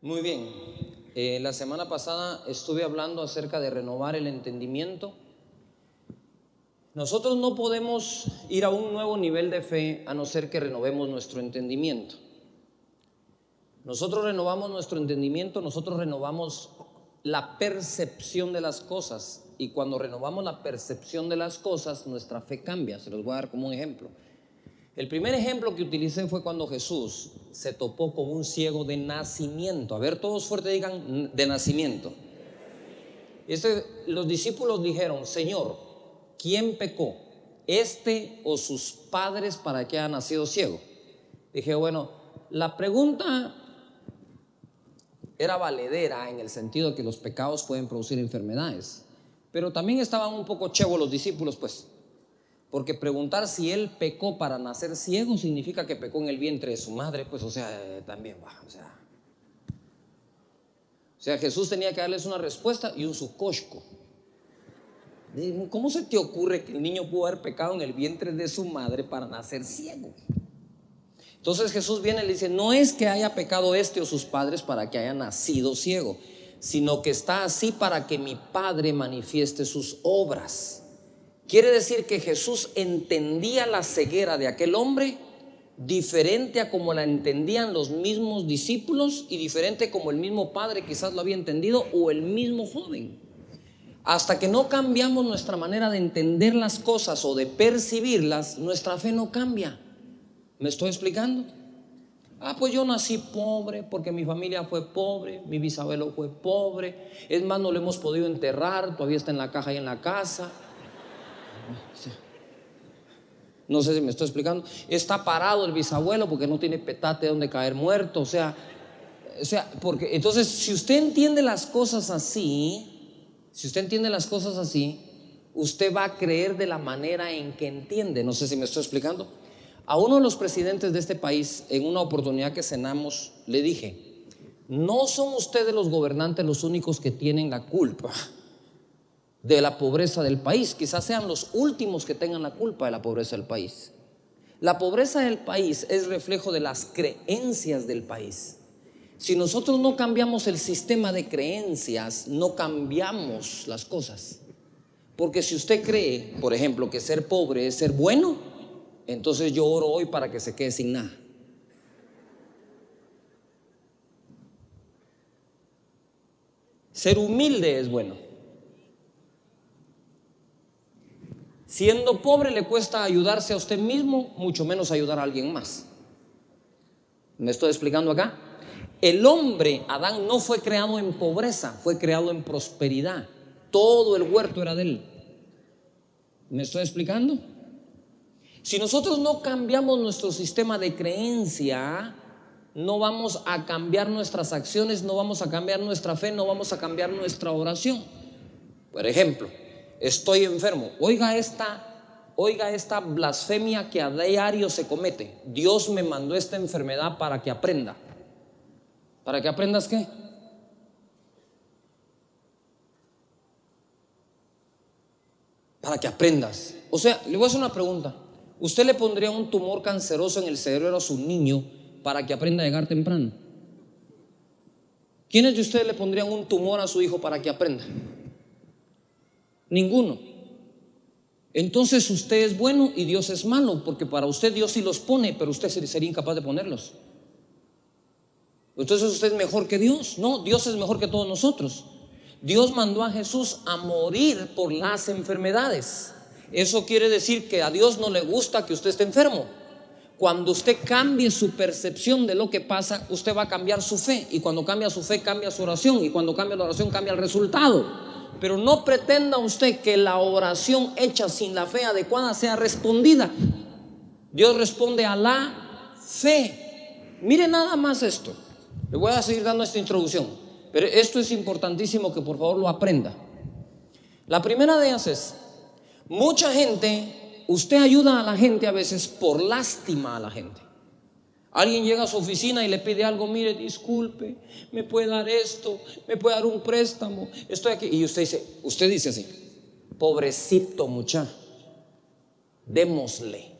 Muy bien, la semana pasada estuve hablando acerca de renovar el entendimiento. Nosotros no podemos ir a un nuevo nivel de fe a no ser que renovemos nuestro entendimiento. Nosotros renovamos nuestro entendimiento, nosotros renovamos la percepción de las cosas, y cuando renovamos la percepción de las cosas, nuestra fe cambia. Se los voy a dar como un ejemplo. El primer ejemplo que utilicé fue cuando Jesús se topó con un ciego de nacimiento. A ver, todos fuerte digan: de nacimiento. Los discípulos dijeron: Señor, ¿quién pecó, este o sus padres, para que haya nacido ciego? Dije, bueno, la pregunta era valedera en el sentido de que los pecados pueden producir enfermedades, pero también estaban un poco chevos los discípulos, pues, porque preguntar si él pecó para nacer ciego significa que pecó en el vientre de su madre, pues, también va, o sea, Jesús tenía que darles una respuesta y un sucoshco. ¿Cómo se te ocurre que el niño pudo haber pecado en el vientre de su madre para nacer ciego? Entonces Jesús viene y le dice: no es que haya pecado este o sus padres para que haya nacido ciego, sino que está así para que mi Padre manifieste sus obras. Quiere decir que Jesús entendía la ceguera de aquel hombre diferente a como la entendían los mismos discípulos, y diferente como el mismo padre quizás lo había entendido, o el mismo joven. Hasta que no cambiamos nuestra manera de entender las cosas o de percibirlas, nuestra fe no cambia. ¿Me estoy explicando? Pues yo nací pobre porque mi familia fue pobre, mi bisabuelo fue pobre, es más, no lo hemos podido enterrar, todavía está en la caja y en la casa. No sé si me estoy explicando. Está parado el bisabuelo porque no tiene petate donde caer muerto. O sea, porque entonces, si usted entiende las cosas así, usted va a creer de la manera en que entiende. No sé si me estoy explicando. A uno de los presidentes de este país, en una oportunidad que cenamos, le dije: no son ustedes los gobernantes los únicos que tienen la culpa de la pobreza del país. Quizás sean los últimos que tengan la culpa de la pobreza del país. La pobreza del país es reflejo de las creencias del país. Si nosotros no cambiamos el sistema de creencias, no cambiamos las cosas. Porque si usted cree, por ejemplo, que ser pobre es ser bueno, entonces yo oro hoy para que se quede sin nada. Ser humilde es bueno. Siendo pobre le cuesta ayudarse a usted mismo, mucho menos ayudar a alguien más. ¿Me estoy explicando acá? El hombre, Adán, no fue creado en pobreza, fue creado en prosperidad. Todo el huerto era de él. ¿Me estoy explicando? Si nosotros no cambiamos nuestro sistema de creencia, no vamos a cambiar nuestras acciones, no vamos a cambiar nuestra fe, no vamos a cambiar nuestra oración. Por ejemplo, estoy enfermo. Oiga esta blasfemia que a diario se comete: Dios me mandó esta enfermedad para que aprenda. ¿Para que aprendas qué? Para que aprendas. O sea, le voy a hacer una pregunta. ¿Usted le pondría un tumor canceroso en el cerebro a su niño para que aprenda a llegar temprano? ¿Quiénes de ustedes le pondrían un tumor a su hijo para que aprenda? Ninguno. Entonces usted es bueno y Dios es malo, porque para usted Dios sí los pone, pero usted sería incapaz de ponerlos. Entonces usted es mejor que Dios. No, Dios es mejor que todos nosotros. Dios mandó a Jesús a morir por las enfermedades. Eso quiere decir que a Dios no le gusta que usted esté enfermo. Cuando usted cambie su percepción de lo que pasa, usted va a cambiar su fe, y cuando cambia su fe, cambia su oración, y cuando cambia la oración, cambia el resultado. Pero no pretenda usted que la oración hecha sin la fe adecuada sea respondida. Dios responde a la fe. Mire nada más esto. Le voy a seguir dando esta introducción, pero esto es importantísimo que por favor lo aprenda. La primera de ellas es: mucha gente, usted ayuda a la gente a veces por lástima a la gente. Alguien llega a su oficina y le pide algo: mire, disculpe, me puede dar esto, me puede dar un préstamo, estoy aquí. Y usted dice así: pobrecito muchacho, démosle.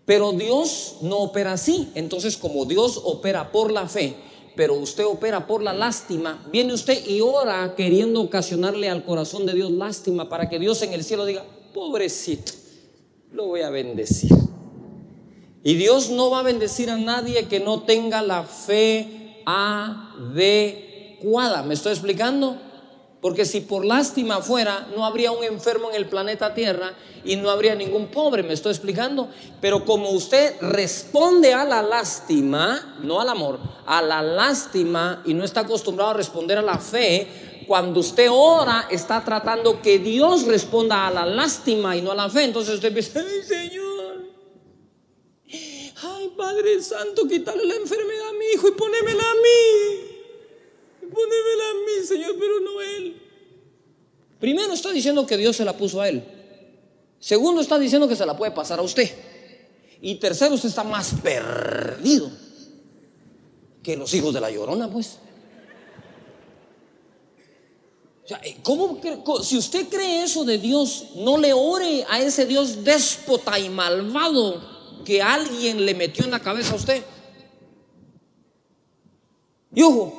Pero Dios no opera así. Entonces, como Dios opera por la fe, pero usted opera por la lástima, viene usted y ora queriendo ocasionarle al corazón de Dios lástima para que Dios en el cielo diga: pobrecito, lo voy a bendecir. Y Dios no va a bendecir a nadie que no tenga la fe adecuada. ¿Me estoy explicando? Porque si por lástima fuera, no habría un enfermo en el planeta Tierra y no habría ningún pobre. ¿Me estoy explicando? Pero como usted responde a la lástima, no al amor, a la lástima, y no está acostumbrado a responder a la fe, cuando usted ora está tratando que Dios responda a la lástima y no a la fe. Entonces usted empieza: ay, Señor, ay, Padre Santo, quítale la enfermedad a mi hijo y ponémela a mí. Ponémela a mí, Señor, pero no a él. Primero está diciendo que Dios se la puso a él. Segundo está diciendo que se la puede pasar a usted. Y tercero, usted está más perdido que los hijos de la Llorona, pues. O sea, si usted cree eso de Dios, no le ore a ese Dios déspota y malvado que alguien le metió en la cabeza a usted. Y ojo,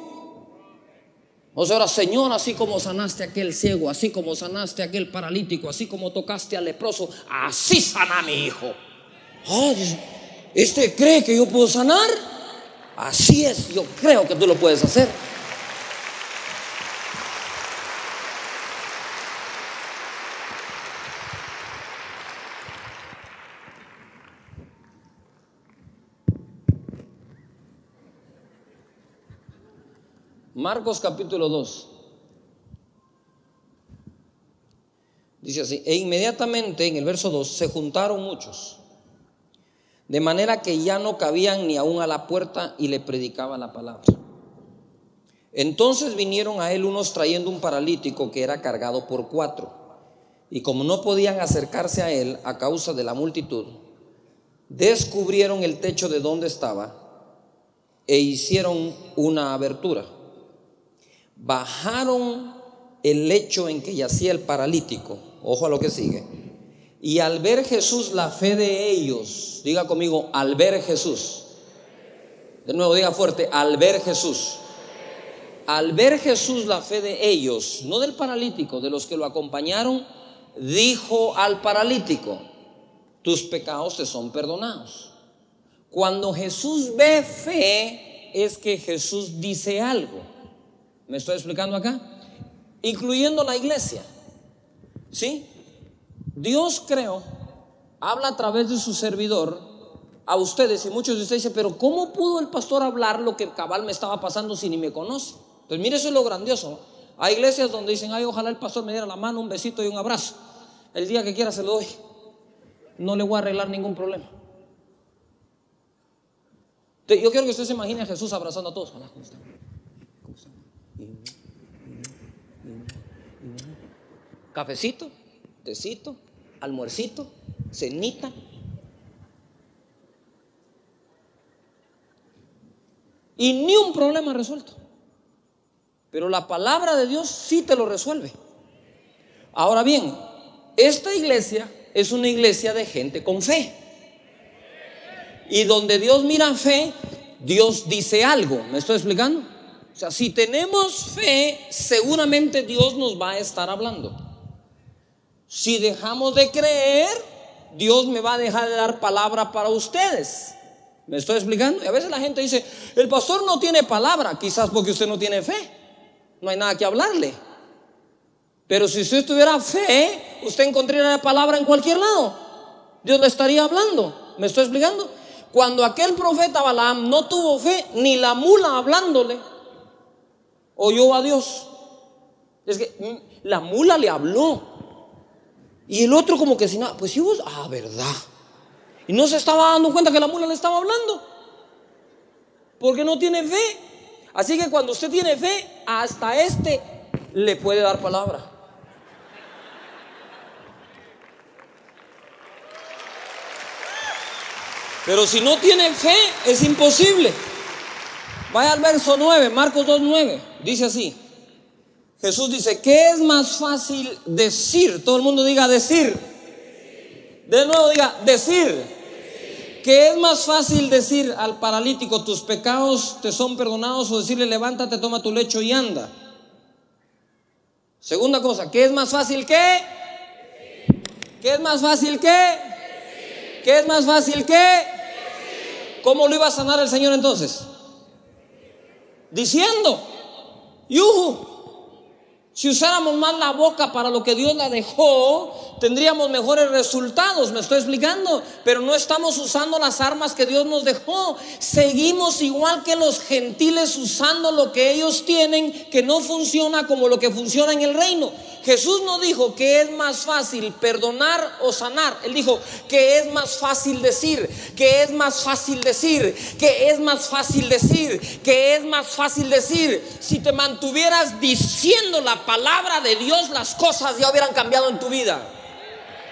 o sea, ahora, Señor, así como sanaste a aquel ciego, así como sanaste a aquel paralítico, así como tocaste al leproso, así sana a mi hijo. ¿Este cree que yo puedo sanar? Así es, yo creo que tú lo puedes hacer. Marcos capítulo 2 dice así: e inmediatamente, en el verso 2, se juntaron muchos, de manera que ya no cabían ni aún a la puerta, y le predicaba la palabra. Entonces vinieron a él unos trayendo un paralítico que era cargado por 4, y como no podían acercarse a él a causa de la multitud, descubrieron el techo de donde estaba e hicieron una abertura. Bajaron el lecho en que yacía el paralítico. Ojo a lo que sigue. Y al ver Jesús la fe de ellos, diga conmigo: al ver Jesús. De nuevo, diga fuerte: al ver Jesús. Al ver Jesús la fe de ellos, no del paralítico, de los que lo acompañaron, dijo al paralítico: tus pecados te son perdonados. Cuando Jesús ve fe, es que Jesús dice algo. ¿Me estoy explicando acá? Incluyendo la iglesia. ¿Sí? Dios, creo, habla a través de su servidor a ustedes, y muchos de ustedes dicen: pero ¿cómo pudo el pastor hablar lo que cabal me estaba pasando si ni me conoce? Entonces mire, eso es lo grandioso. Hay iglesias donde dicen: ay, ojalá el pastor me diera la mano, un besito y un abrazo. El día que quiera se lo doy. No le voy a arreglar ningún problema. Yo quiero que usted se imagine a Jesús abrazando a todos. Hola, ¿cómo están? ¿Cómo están? Cafecito, tecito, almuercito, cenita. Y ni un problema resuelto. Pero la palabra de Dios sí te lo resuelve. Ahora bien, esta iglesia es una iglesia de gente con fe. Y donde Dios mira fe, Dios dice algo. ¿Me estoy explicando? O sea, si tenemos fe, seguramente Dios nos va a estar hablando. Si dejamos de creer, Dios me va a dejar de dar palabra para ustedes. ¿Me estoy explicando? Y a veces la gente dice: el pastor no tiene palabra. Quizás porque usted no tiene fe. No hay nada que hablarle. Pero si usted tuviera fe, usted encontraría la palabra en cualquier lado. Dios le estaría hablando. ¿Me estoy explicando? Cuando aquel profeta Balaam no tuvo fe, ni la mula hablándole oyó a Dios. Es que la mula le habló. Y el otro como que si nada, pues sí, vos, verdad. Y no se estaba dando cuenta que la mula le estaba hablando, porque no tiene fe. Así que cuando usted tiene fe, hasta le puede dar palabra. Pero si no tiene fe, es imposible. Vaya al verso 9, Marcos 2:9. Dice así: Jesús dice: ¿qué es más fácil decir? Todo el mundo diga decir. De nuevo diga decir. ¿Qué es más fácil decir al paralítico tus pecados te son perdonados, o decirle levántate, toma tu lecho y anda? Segunda cosa, ¿qué es más fácil que? ¿Qué es más fácil que? ¿Qué es más fácil que? ¿Cómo lo iba a sanar el Señor entonces? Diciendo. Yuhu. Si usáramos más la boca para lo que Dios la dejó, tendríamos mejores resultados, me estoy explicando. Pero no estamos usando las armas que Dios nos dejó. Seguimos igual que los gentiles, usando lo que ellos tienen, que no funciona como lo que funciona en el reino. Jesús no dijo que es más fácil perdonar o sanar. Él dijo que es más fácil decir, que es más fácil decir, que es más fácil decir, que es más fácil decir. Si te mantuvieras diciendo la palabra de Dios, las cosas ya hubieran cambiado en tu vida.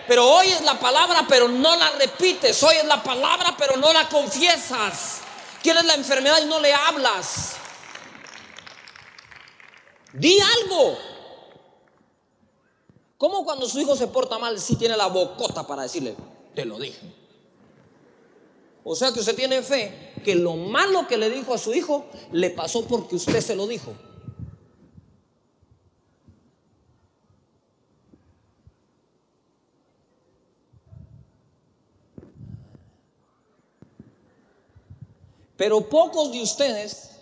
Pero oyes la palabra pero no la repites, oyes la palabra pero no la confiesas. Tienes la enfermedad y no le hablas. Di algo. ¿Cómo cuando su hijo se porta mal sí tiene la bocota para decirle, te lo dije? O sea que usted tiene fe que lo malo que le dijo a su hijo le pasó porque usted se lo dijo. Pero pocos de ustedes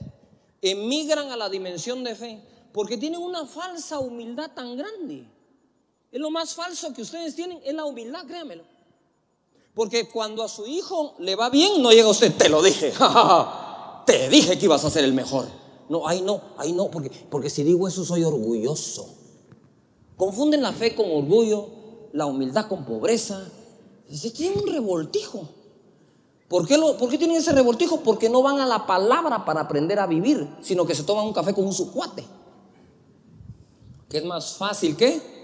emigran a la dimensión de fe porque tienen una falsa humildad tan grande. Es lo más falso que ustedes tienen, es la humildad, créanmelo. Porque cuando a su hijo le va bien, no llega usted, te lo dije, te dije que ibas a ser el mejor. No, ahí no, porque si digo eso soy orgulloso. Confunden la fe con orgullo, la humildad con pobreza. Se tienen un revoltijo. ¿Por qué tienen ese revoltijo? Porque no van a la palabra para aprender a vivir, sino que se toman un café con un cuate. ¿Qué es más fácil que?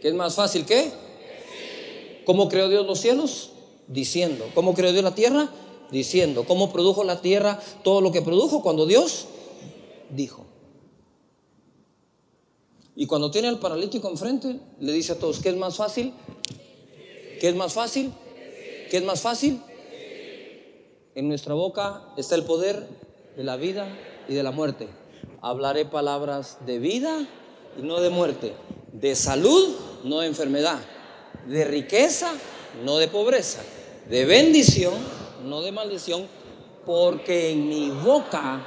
¿Qué es más fácil que? ¿Cómo creó Dios los cielos? Diciendo. ¿Cómo creó Dios la tierra? Diciendo. ¿Cómo produjo la tierra todo lo que produjo? Cuando Dios dijo. Y cuando tiene al paralítico enfrente, le dice a todos, ¿qué es más fácil? ¿Qué es más fácil? ¿Qué es más fácil? En nuestra boca está el poder de la vida y de la muerte. Hablaré palabras de vida y no de muerte, de salud, no de enfermedad, de riqueza, no de pobreza, de bendición, no de maldición, porque en mi boca